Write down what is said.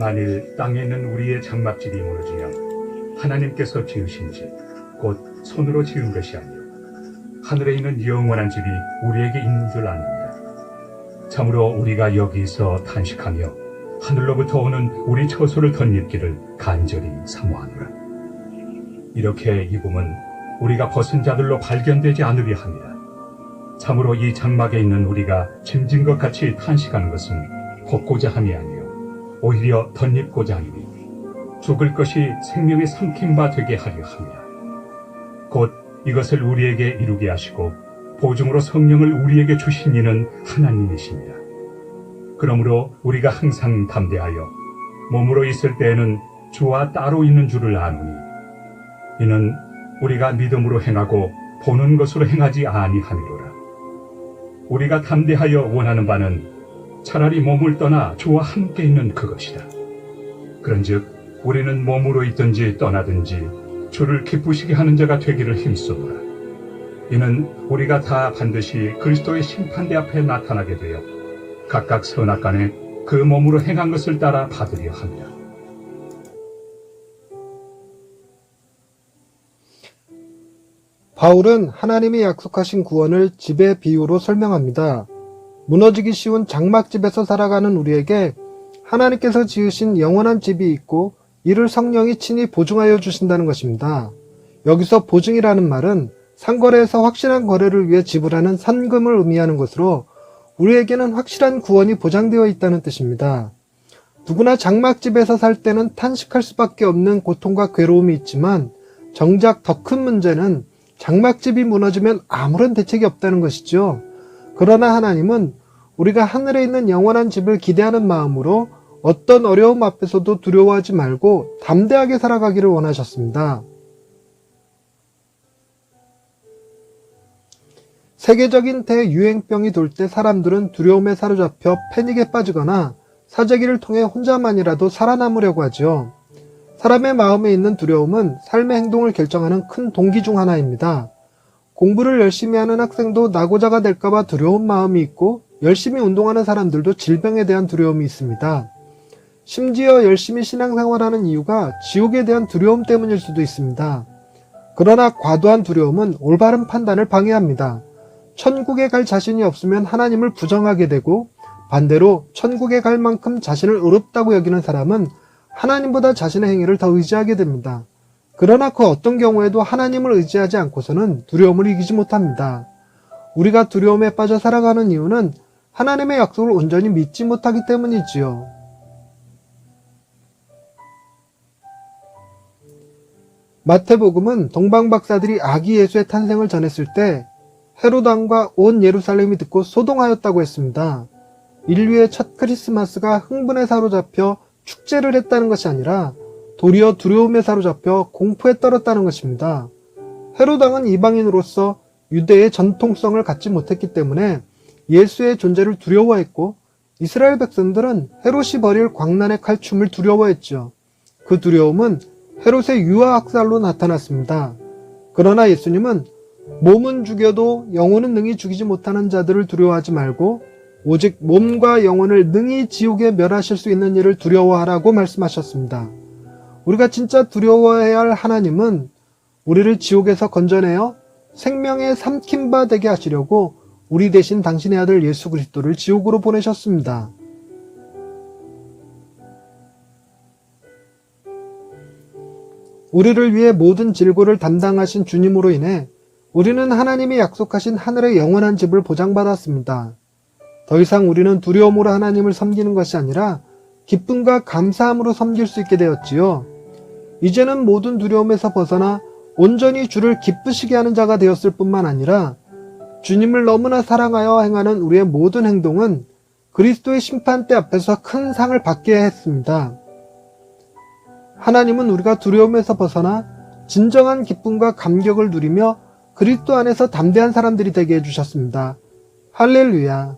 만일 땅에 있는 우리의 장막집이 무너지면 하나님께서 지으신 집, 곧 손으로 지은 것이 아니요 하늘에 있는 영원한 집이 우리에게 있는 줄 아느니라. 참으로 우리가 여기서 탄식하며 하늘로부터 오는 우리 처소를 덧입기를 간절히 사모하노라. 이렇게 입음은 우리가 벗은 자들로 발견되지 않으려 함이라. 참으로 이 장막에 있는 우리가 짐진 것 같이 탄식하는 것은 벗고자 함이 아니요 오히려 덧입고자 하니 죽을 것이 생명의 삼킨 바 되게 하려 함이라. 곧 이것을 우리에게 이루게 하시고 보증으로 성령을 우리에게 주신 이는 하나님이십니다. 그러므로 우리가 항상 담대하여 몸으로 있을 때에는 주와 따로 있는 줄을 아노니 이는 우리가 믿음으로 행하고 보는 것으로 행하지 아니함이로라. 우리가 담대하여 원하는 바는 차라리 몸을 떠나 주와 함께 있는 그것이다. 그런즉 우리는 몸으로 있든지 떠나든지 주를 기쁘시게 하는 자가 되기를 힘쓰노라. 이는 우리가 다 반드시 그리스도의 심판대 앞에 나타나게 되어 각각 선악간에 그 몸으로 행한 것을 따라 받으려 합니다. 바울은 하나님이 약속하신 구원을 집의 비유로 설명합니다. 무너지기 쉬운 장막집에서 살아가는 우리에게 하나님께서 지으신 영원한 집이 있고 이를 성령이 친히 보증하여 주신다는 것입니다. 여기서 보증이라는 말은 상거래에서 확실한 거래를 위해 지불하는 산금을 의미하는 것으로 우리에게는 확실한 구원이 보장되어 있다는 뜻입니다. 누구나 장막집에서 살 때는 탄식할 수밖에 없는 고통과 괴로움이 있지만 정작 더 큰 문제는 장막집이 무너지면 아무런 대책이 없다는 것이죠. 그러나 하나님은 우리가 하늘에 있는 영원한 집을 기대하는 마음으로 어떤 어려움 앞에서도 두려워하지 말고 담대하게 살아가기를 원하셨습니다. 세계적인 대유행병이 돌 때 사람들은 두려움에 사로잡혀 패닉에 빠지거나 사재기를 통해 혼자만이라도 살아남으려고 하죠. 사람의 마음에 있는 두려움은 삶의 행동을 결정하는 큰 동기 중 하나입니다. 공부를 열심히 하는 학생도 낙오자가 될까봐 두려운 마음이 있고 열심히 운동하는 사람들도 질병에 대한 두려움이 있습니다. 심지어 열심히 신앙생활하는 이유가 지옥에 대한 두려움 때문일 수도 있습니다. 그러나 과도한 두려움은 올바른 판단을 방해합니다. 천국에 갈 자신이 없으면 하나님을 부정하게 되고 반대로 천국에 갈 만큼 자신을 의롭다고 여기는 사람은 하나님보다 자신의 행위를 더 의지하게 됩니다. 그러나 그 어떤 경우에도 하나님을 의지하지 않고서는 두려움을 이기지 못합니다. 우리가 두려움에 빠져 살아가는 이유는 하나님의 약속을 온전히 믿지 못하기 때문이지요. 마태복음은 동방박사들이 아기 예수의 탄생을 전했을 때 헤롯 왕과 온 예루살렘이 듣고 소동하였다고 했습니다. 인류의 첫 크리스마스가 흥분에 사로잡혀 축제를 했다는 것이 아니라 도리어 두려움에 사로잡혀 공포에 떨었다는 것입니다. 헤롯 왕은 이방인으로서 유대의 전통성을 갖지 못했기 때문에 예수의 존재를 두려워했고 이스라엘 백성들은 헤롯이 벌일 광란의 칼춤을 두려워했죠. 그 두려움은 헤롯의 유아 학살로 나타났습니다. 그러나 예수님은 몸은 죽여도 영혼은 능히 죽이지 못하는 자들을 두려워하지 말고 오직 몸과 영혼을 능히 지옥에 멸하실 수 있는 일을 두려워하라고 말씀하셨습니다. 우리가 진짜 두려워해야 할 하나님은 우리를 지옥에서 건져내어 생명의 삼킨 바 되게 하시려고 우리 대신 당신의 아들 예수 그리스도를 지옥으로 보내셨습니다. 우리를 위해 모든 질고를 담당하신 주님으로 인해 우리는 하나님이 약속하신 하늘의 영원한 집을 보장받았습니다. 더 이상 우리는 두려움으로 하나님을 섬기는 것이 아니라 기쁨과 감사함으로 섬길 수 있게 되었지요. 이제는 모든 두려움에서 벗어나 온전히 주를 기쁘시게 하는 자가 되었을 뿐만 아니라 주님을 너무나 사랑하여 행하는 우리의 모든 행동은 그리스도의 심판대 앞에서 큰 상을 받게 했습니다. 하나님은 우리가 두려움에서 벗어나 진정한 기쁨과 감격을 누리며 그리스도 안에서 담대한 사람들이 되게 해주셨습니다. 할렐루야.